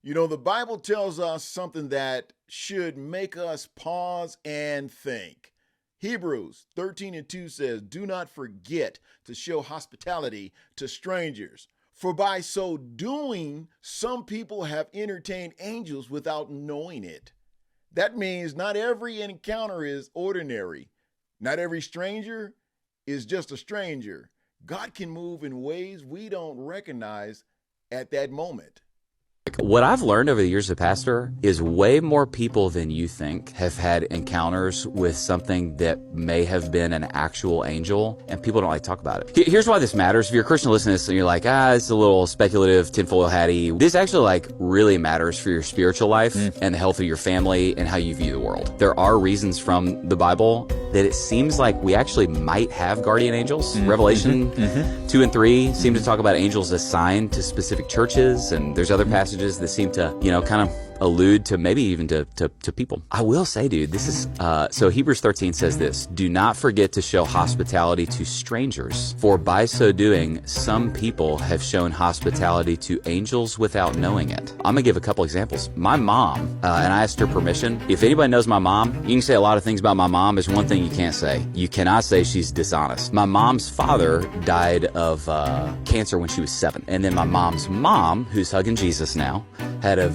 You know, the Bible tells us something that should make us pause and think. Hebrews 13:2 says, "Do not forget to show hospitality to strangers, for by so doing, some people have entertained angels without knowing it." That means not every encounter is ordinary. Not every stranger is just a stranger. God can move in ways we don't recognize at that moment. What I've learned over the years as a pastor is way more people than you think have had encounters with something that may have been an actual angel, and people don't like to talk about it. Here's why this matters. If you're a Christian listening to this and you're like, it's a little speculative, tinfoil hatty, this actually really matters for your spiritual life and the health of your family and how you view the world. There are reasons from the Bible that it seems like we actually might have guardian angels. Revelation 2 and 3 seem to talk about angels assigned to specific churches, and there's other passages that seem to, kind of allude to maybe even to people. I will say, dude, this is, so Hebrews 13 says this: "Do not forget to show hospitality to strangers, for by so doing, some people have shown hospitality to angels without knowing it." I'm gonna give a couple examples. My mom, and I asked her permission. If anybody knows my mom, you can say a lot of things about my mom. There's one thing you can't say. You cannot say she's dishonest. My mom's father died of cancer when she was 7. And then my mom's mom, who's hugging Jesus now, had a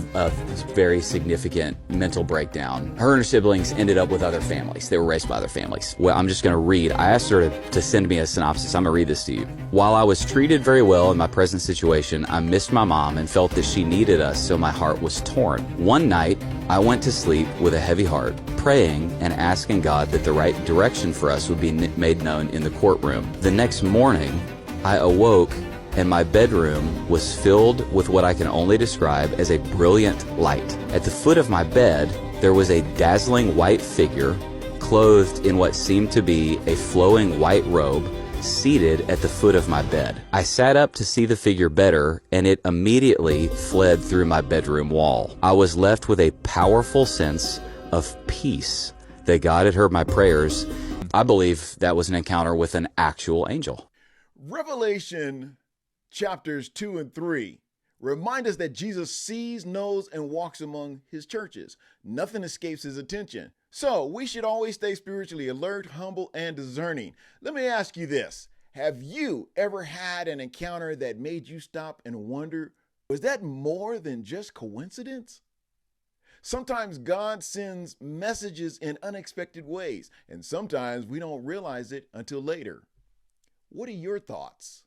very significant mental breakdown. Her and her siblings ended up with other families. They were raised by other families. Well, I'm just going to read. I asked her to send me a synopsis. I'm going to read this to you. "While I was treated very well in my present situation, I missed my mom and felt that she needed us, so my heart was torn. One night, I went to sleep with a heavy heart, praying and asking God that the right direction for us would be made known in the courtroom. The next morning, I awoke and my bedroom was filled with what I can only describe as a brilliant light. At the foot of my bed, there was a dazzling white figure, clothed in what seemed to be a flowing white robe, seated at the foot of my bed. I sat up to see the figure better, and it immediately fled through my bedroom wall. I was left with a powerful sense of peace that God had heard my prayers." I believe that was an encounter with an actual angel. Revelation chapters 2 and 3 remind us that Jesus sees, knows, and walks among his churches. Nothing escapes his attention. So we should always stay spiritually alert, humble, and discerning. Let me ask you this. Have you ever had an encounter that made you stop and wonder, was that more than just coincidence? Sometimes God sends messages in unexpected ways, and sometimes we don't realize it until later. What are your thoughts?